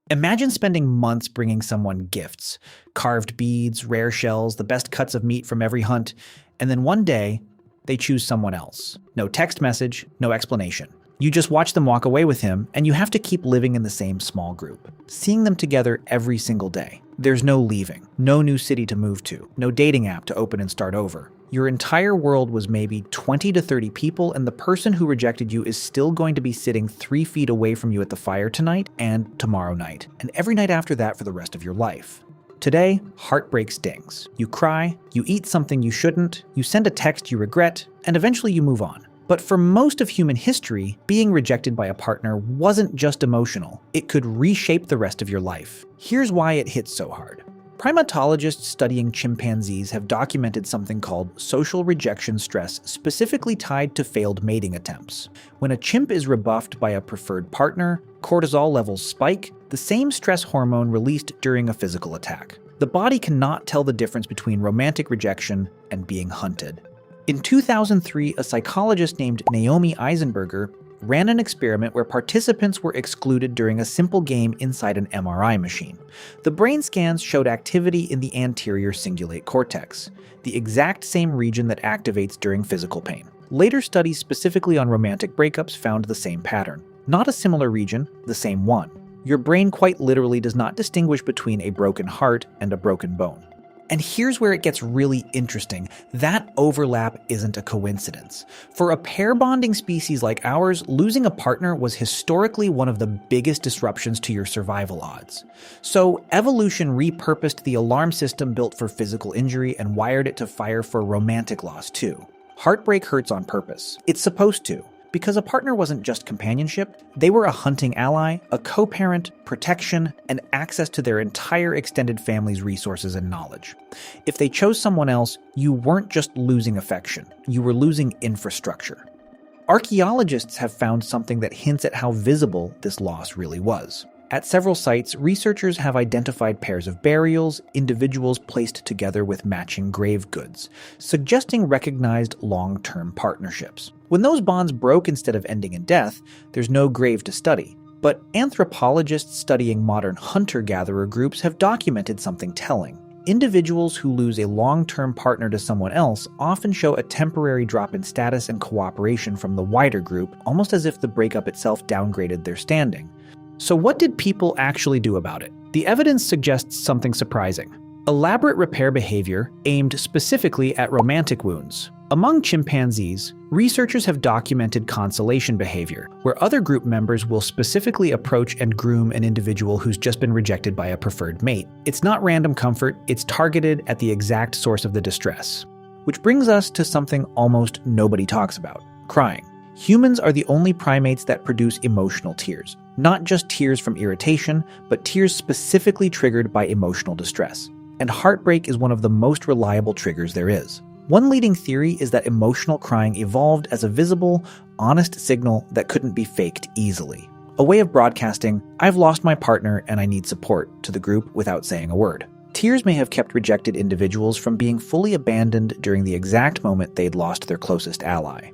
Imagine spending months bringing someone gifts, carved beads, rare shells, the best cuts of meat from every hunt, and then one day, they choose someone else. No text message, no explanation. You just watch them walk away with him, and you have to keep living in the same small group, seeing them together every single day. There's no leaving, no new city to move to, no dating app to open and start over. Your entire world was maybe 20 to 30 people, and the person who rejected you is still going to be sitting 3 feet away from you at the fire tonight and tomorrow night, and every night after that for the rest of your life. Today, heartbreak stings. You cry, you eat something you shouldn't, you send a text you regret, and eventually you move on. But for most of human history, being rejected by a partner wasn't just emotional. It could reshape the rest of your life. Here's why it hits so hard. Primatologists studying chimpanzees have documented something called social rejection stress specifically tied to failed mating attempts. When a chimp is rebuffed by a preferred partner, cortisol levels spike, the same stress hormone released during a physical attack. The body cannot tell the difference between romantic rejection and being hunted. In 2003, a psychologist named Naomi Eisenberger ran an experiment where participants were excluded during a simple game inside an MRI machine. The brain scans showed activity in the anterior cingulate cortex, the exact same region that activates during physical pain. Later studies specifically on romantic breakups found the same pattern. Not a similar region, the same one. Your brain quite literally does not distinguish between a broken heart and a broken bone. And here's where it gets really interesting. That overlap isn't a coincidence. For a pair bonding species like ours, losing a partner was historically one of the biggest disruptions to your survival odds. So evolution repurposed the alarm system built for physical injury and wired it to fire for romantic loss too. Heartbreak hurts on purpose. It's supposed to. Because a partner wasn't just companionship, they were a hunting ally, a co-parent, protection, and access to their entire extended family's resources and knowledge. If they chose someone else, you weren't just losing affection, you were losing infrastructure. Archaeologists have found something that hints at how visible this loss really was. At several sites, researchers have identified pairs of burials, individuals placed together with matching grave goods, suggesting recognized long-term partnerships. When those bonds broke instead of ending in death, there's no grave to study. But anthropologists studying modern hunter-gatherer groups have documented something telling. Individuals who lose a long-term partner to someone else often show a temporary drop in status and cooperation from the wider group, almost as if the breakup itself downgraded their standing. So what did people actually do about it? The evidence suggests something surprising. Elaborate repair behavior aimed specifically at romantic wounds. Among chimpanzees, researchers have documented consolation behavior, where other group members will specifically approach and groom an individual who's just been rejected by a preferred mate. It's not random comfort, it's targeted at the exact source of the distress. Which brings us to something almost nobody talks about: crying. Humans are the only primates that produce emotional tears. Not just tears from irritation, but tears specifically triggered by emotional distress. And heartbreak is one of the most reliable triggers there is. One leading theory is that emotional crying evolved as a visible, honest signal that couldn't be faked easily. A way of broadcasting, "I've lost my partner and I need support," to the group without saying a word. Tears may have kept rejected individuals from being fully abandoned during the exact moment they'd lost their closest ally.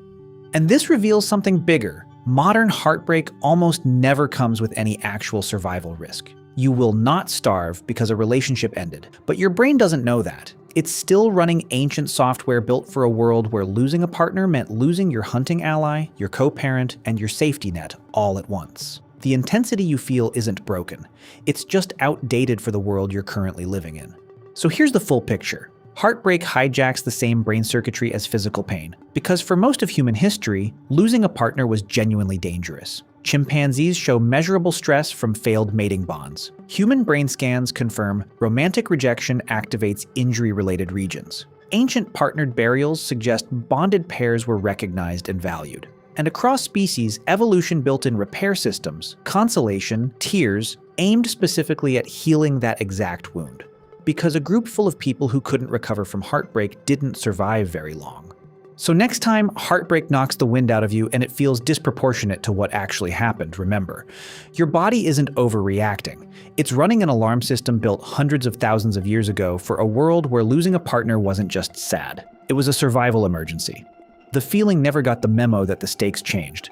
And this reveals something bigger. Modern heartbreak almost never comes with any actual survival risk. You will not starve because a relationship ended, but your brain doesn't know that. It's still running ancient software built for a world where losing a partner meant losing your hunting ally, your co-parent, and your safety net all at once. The intensity you feel isn't broken. It's just outdated for the world you're currently living in. So here's the full picture. Heartbreak hijacks the same brain circuitry as physical pain, because for most of human history, losing a partner was genuinely dangerous. Chimpanzees show measurable stress from failed mating bonds. Human brain scans confirm romantic rejection activates injury-related regions. Ancient partnered burials suggest bonded pairs were recognized and valued. And across species, evolution built in repair systems, consolation, tears, aimed specifically at healing that exact wound. Because a group full of people who couldn't recover from heartbreak didn't survive very long. So next time heartbreak knocks the wind out of you and it feels disproportionate to what actually happened, remember, your body isn't overreacting. It's running an alarm system built hundreds of thousands of years ago for a world where losing a partner wasn't just sad. It was a survival emergency. The feeling never got the memo that the stakes changed.